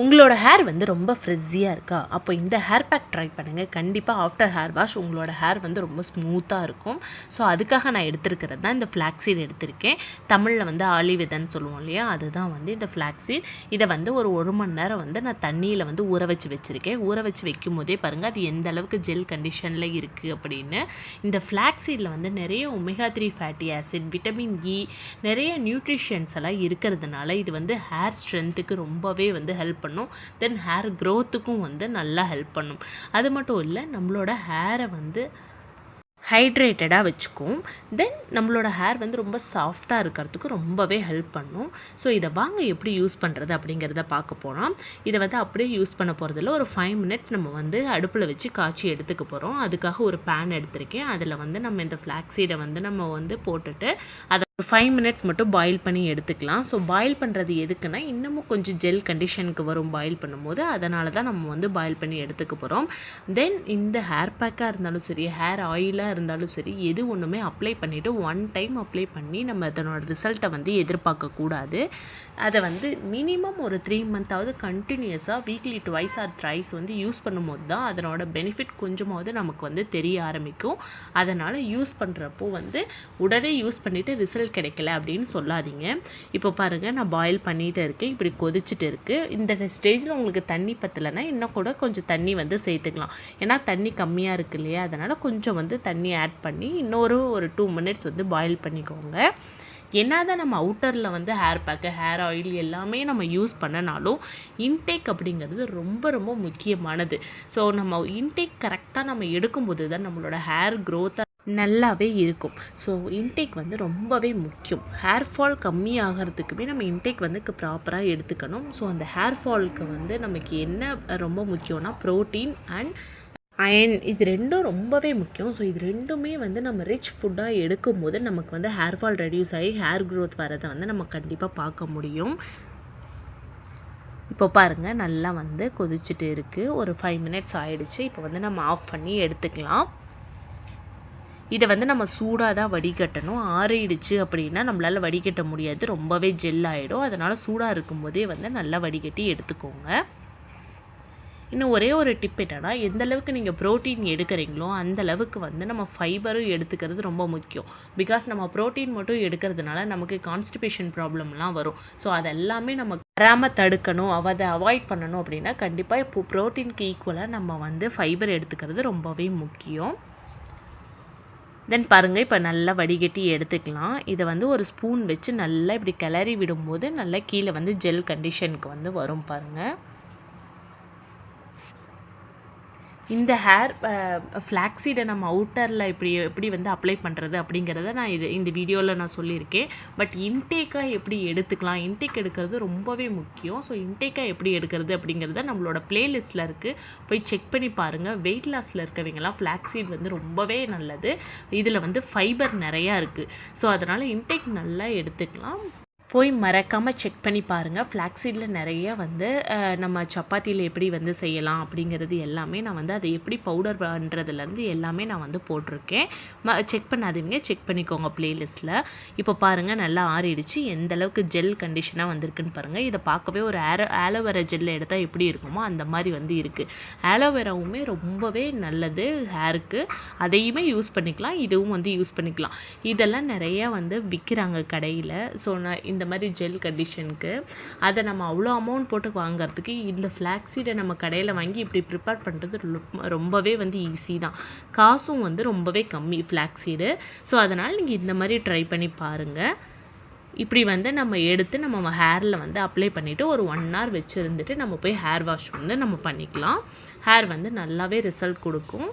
உங்களோட ஹேர் வந்து ரொம்ப ஃப்ரிஸியாக இருக்கா? அப்போ இந்த ஹேர் பேக் ட்ரை பண்ணுங்கள். கண்டிப்பாக ஆஃப்டர் ஹேர் வாஷ் உங்களோட ஹேர் வந்து ரொம்ப ஸ்மூத்தாக இருக்கும். ஸோ அதுக்காக நான் எடுத்துருக்கிறது தான் இந்த ஃப்ளாக்ஸீட் எடுத்திருக்கேன். தமிழில் வந்து ஆலி விதைன்னு சொல்லுவோம் இல்லையா, அதுதான் வந்து இந்த ஃப்ளாக்ஸீட். இதை வந்து ஒரு மணி நேரம் வந்து நான் தண்ணியில் வந்து ஊற வச்சுருக்கேன். ஊற வச்சு வைக்கும் போதே பாருங்கள் அது எந்த அளவுக்கு ஜெல் கண்டிஷனில் இருக்குது அப்படின்னு. இந்த ஃப்ளாக்ஸீடில் வந்து நிறைய omega 3 fatty acid, vitamin E, நிறைய நியூட்ரிஷன்ஸ் எல்லாம் இருக்கிறதுனால இது வந்து ஹேர் ஸ்ட்ரென்த்துக்கு ரொம்பவே வந்து ஹெல்ப் பண்ணும். தென் ஹேர் க்ரோத்துக்கும் வந்து நல்லா ஹெல்ப் பண்ணும். அது மட்டும் இல்லை, நம்மளோட ஹேரை வந்து ஹைட்ரேட்டடாக வச்சுக்கும். தென் நம்மளோட ஹேர் வந்து ரொம்ப சாஃப்டாக இருக்கிறதுக்கு ரொம்பவே ஹெல்ப் பண்ணும். ஸோ இதை வாங்க எப்படி யூஸ் பண்ணுறது அப்படிங்கிறத பார்க்க போகிறோம். இதை வந்து அப்படியே யூஸ் பண்ண போகிறதில்ல, ஒரு 5 மினிட்ஸ் நம்ம வந்து அடுப்பில் வச்சு காய்ச்சி எடுத்துக்க போகிறோம். அதுக்காக ஒரு பேன் எடுத்திருக்கேன். அதில் வந்து நம்ம இந்த ஃப்ளாக்ஸீடை வந்து நம்ம வந்து போட்டுட்டு அதை ஒரு 5 மினிட்ஸ் மட்டும் பாயில் பண்ணி எடுத்துக்கலாம். ஸோ பாயில் பண்ணுறது எதுக்குன்னா, இன்னமும் கொஞ்சம் ஜெல் கண்டிஷனுக்கு வரும் பாயில் பண்ணும்போது, அதனால தான் நம்ம வந்து பாயில் பண்ணி எடுத்துக்க போகிறோம். தென் இந்த ஹேர் பேக்காக இருந்தாலும் சரி, ஹேர் ஆயிலாக இருந்தாலும் சரி, எது ஒன்றுமே அப்ளை பண்ணிவிட்டு 1 டைம் அப்ளை பண்ணி நம்ம அதனோட ரிசல்ட்டை வந்து எதிர்பார்க்கக்கூடாது. அதை வந்து மினிமம் ஒரு 3 மந்த்தாவது கண்டினியூஸாக வீக்லி 2 ஆர் 3 வந்து யூஸ் பண்ணும்போது தான் அதனோட பெனிஃபிட் கொஞ்சமாவது நமக்கு வந்து தெரிய ஆரம்பிக்கும். அதனால் யூஸ் பண்ணுறப்போ வந்து உடனே யூஸ் பண்ணிவிட்டு ரிசல்ட் கிடைக்கல அப்படின்னு சொல்லாதீங்க. இப்போ பாருங்கள், நான் பாயில் பண்ணிகிட்டு இருக்கேன். இப்படி கொதிச்சுட்டு இருக்குது. இந்த ஸ்டேஜில் உங்களுக்கு தண்ணி பத்தலைன்னா இன்னும் கூட கொஞ்சம் தண்ணி வந்து சேர்த்துக்கலாம். ஏன்னா தண்ணி கம்மியாக இருக்குது இல்லையா, அதனால் கொஞ்சம் வந்து தண்ணி ஆட் பண்ணி இன்னொரு 2 மினிட்ஸ் வந்து பாயில் பண்ணிக்கோங்க. என்னதான் நம்ம அவுட்டரில் வந்து ஹேர் பேக்கு, ஹேர் ஆயில் எல்லாமே நம்ம யூஸ் பண்ணனாலும் இன்டேக் அப்படிங்கிறது ரொம்ப ரொம்ப முக்கியமானது. ஸோ நம்ம இன்டேக் கரெக்டாக நம்ம எடுக்கும்போது தான் நம்மளோட ஹேர் க்ரோத்தாக நல்லாவே இருக்கும். ஸோ இன்டேக் வந்து ரொம்பவே முக்கியம். ஹேர் ஃபால் கம்மி ஆகிறதுக்குமே நம்ம இன்டேக் வந்து ப்ராப்பராக எடுத்துக்கணும். ஸோ அந்த ஹேர் ஃபாலுக்கு வந்து நமக்கு என்ன ரொம்ப முக்கியம்னா ப்ரோட்டீன் அண்ட் அயன், இது ரெண்டும் ரொம்பவே முக்கியம். ஸோ இது ரெண்டுமே வந்து நம்ம ரிச் ஃபுட்டாக எடுக்கும்போது நமக்கு வந்து ஹேர் ஃபால் ரெடியூஸ் ஆகி ஹேர் க்ரோத் வரதை வந்து நம்ம கண்டிப்பாக பார்க்க முடியும். இப்போ பாருங்கள், நல்லா வந்து கொதிச்சுட்டு இருக்குது. ஒரு 5 மினிட்ஸ் ஆகிடுச்சு. இப்போ வந்து நம்ம ஆஃப் பண்ணி எடுத்துக்கலாம். இதை வந்து நம்ம சூடாக தான் வடிகட்டணும். ஆறிடுச்சு அப்படின்னா நம்மளால் வடிகட்ட முடியாது, ரொம்பவே ஜெல் ஆகிடும். அதனால் சூடாக இருக்கும்போதே வந்து நல்லா வடிகட்டி எடுத்துக்கோங்க. இன்னும் ஒரே ஒரு டிப் என்னன்னா, எந்த அளவுக்கு நீங்கள் ப்ரோட்டீன் எடுக்கிறீங்களோ அந்தளவுக்கு வந்து நம்ம ஃபைபரும் எடுத்துக்கிறது ரொம்ப முக்கியம். பிகாஸ் நம்ம ப்ரோட்டீன் மட்டும் எடுக்கிறதுனால நமக்கு கான்ஸ்டிபேஷன் ப்ராப்ளம்லாம் வரும். ஸோ அதெல்லாமே நம்ம வராமல் தடுக்கணும், அதை அவாய்ட் பண்ணணும் அப்படின்னா கண்டிப்பாக இப்போ ப்ரோட்டீனுக்கு ஈக்குவலாக நம்ம வந்து ஃபைபர் எடுத்துக்கிறது ரொம்பவே முக்கியம். தென் பாருங்கள், இப்போ நல்லா வடிகட்டி எடுத்துக்கலாம். இதை வந்து ஒரு ஸ்பூன் வச்சு நல்லா இப்படி கிளறி விடும்போது நல்லா கீழே வந்து ஜெல் கண்டிஷனுக்கு வந்து வரும் பாருங்கள். இந்த ஹேர் ஃப்ளாக்ஸீடை நம்ம அவுட்டரில் எப்படி வந்து அப்ளை பண்ணுறது அப்படிங்கிறத நான் இந்த வீடியோவில் நான் சொல்லியிருக்கேன். பட் இன்டேக்காக எப்படி எடுத்துக்கலாம், இன்டேக் எடுக்கிறது ரொம்பவே முக்கியம். ஸோ இன்டேக்காக எப்படி எடுக்கிறது அப்படிங்கிறத நம்மளோட ப்ளேலிஸ்ட்டில் இருக்குது, போய் செக் பண்ணி பாருங்கள். வெயிட் லாஸில் இருக்கவங்கலாம் ஃப்ளாக்ஸீட் வந்து ரொம்பவே நல்லது. இதில் வந்து ஃபைபர் நிறையா இருக்குது. ஸோ அதனால் இன்டேக் நல்லா எடுத்துக்கலாம். போய் மறக்காமல் செக் பண்ணி பாருங்கள். ஃப்ளாக்ஸீடில் நிறைய வந்து நம்ம சப்பாத்தியில் எப்படி வந்து செய்யலாம் அப்படிங்கிறது எல்லாமே நான் வந்து அதை எப்படி பவுடர் பண்ணுறதுலேருந்து எல்லாமே நான் வந்து போட்டிருக்கேன். செக் பண்ணாதீங்க, செக் பண்ணிக்கோங்க ப்ளேலிஸ்ட்டில். இப்போ பாருங்கள், நல்லா ஆறிடுச்சு. எந்த அளவுக்கு ஜெல் கண்டிஷனாக வந்திருக்குன்னு பாருங்கள். இதை பார்க்கவே ஒரு ஆலோவேரா ஜெல்லை எடுத்தால் எப்படி இருக்குமோ அந்த மாதிரி வந்து இருக்குது. ஆலோவேராவுமே ரொம்பவே நல்லது ஹேருக்கு. அதையுமே யூஸ் பண்ணிக்கலாம், இதுவும் வந்து யூஸ் பண்ணிக்கலாம். இதெல்லாம் நிறையா வந்து விற்கிறாங்க கடையில். ஸோ நான் இந்த மாதிரி ஜெல் கண்டிஷனுக்கு அதை நம்ம அவ்வளோ அமௌண்ட் போட்டு வாங்கிறதுக்கு இந்த ஃப்ளாக்ஸீடை நம்ம கடையில் வாங்கி இப்படி ப்ரிப்பேர் பண்ணுறது ரொம்பவே வந்து ஈஸி தான். காசும் வந்து ரொம்பவே கம்மி ஃப்ளாக்ஸீடு. ஸோ அதனால் நீங்கள் இந்த மாதிரி ட்ரை பண்ணி பாருங்கள். இப்படி வந்து நம்ம எடுத்து நம்ம ஹேரில் வந்து அப்ளை பண்ணிவிட்டு ஒரு 1 hour வச்சுருந்துட்டு நம்ம போய் ஹேர் வாஷ் வந்து நம்ம பண்ணிக்கலாம். ஹேர் வந்து நல்லாவே ரிசல்ட் கொடுக்கும்.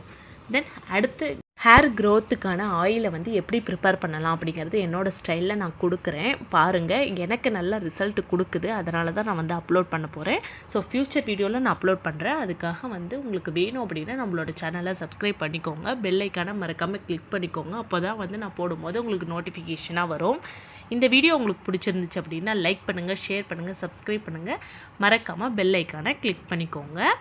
தென் அடுத்து ஹேர் க்ரோத்துக்கான ஆயிலை வந்து எப்படி ப்ரிப்பேர் பண்ணலாம் அப்படிங்கிறது என்னோடய ஸ்டைலில் நான் கொடுக்குறேன் பாருங்கள். எனக்கு நல்ல ரிசல்ட் கொடுக்குது, அதனால தான் நான் வந்து அப்லோட் பண்ண போகிறேன். ஸோ ஃப்யூச்சர் வீடியோவில் நான் அப்லோட் பண்ணுறேன். அதுக்காக வந்து உங்களுக்கு வேணும் அப்படின்னா நம்மளோட சேனலை சப்ஸ்கிரைப் பண்ணிக்கோங்க, பெல் ஐக்கானை மறக்காமல் கிளிக் பண்ணிக்கோங்க. அப்போ தான் வந்து நான் போடும்போது உங்களுக்கு நோட்டிஃபிகேஷனாக வரும். இந்த வீடியோ உங்களுக்கு பிடிச்சிருந்துச்சு அப்படின்னா லைக் பண்ணுங்கள், ஷேர் பண்ணுங்கள், சப்ஸ்கிரைப் பண்ணுங்கள், மறக்காமல் பெல் ஐக்கானை கிளிக் பண்ணிக்கோங்க.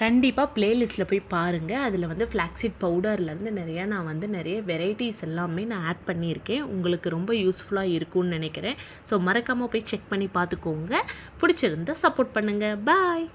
கண்டிப்பாக ப்ளேலிஸ்ட்டில் போய் பாருங்கள். அதில் வந்து ஃப்ளாக்ஸீட் பவுடர்லேருந்து நான் வந்து நிறைய வெரைட்டிஸ் எல்லாமே நான் ஆட் பண்ணியிருக்கேன். உங்களுக்கு ரொம்ப யூஸ்ஃபுல்லாக இருக்கும்னு நினைக்கிறேன். ஸோ மறக்காமல் போய் செக் பண்ணி பார்த்துக்கோங்க. பிடிச்சிருந்தா சப்போர்ட் பண்ணுங்கள். பாய்.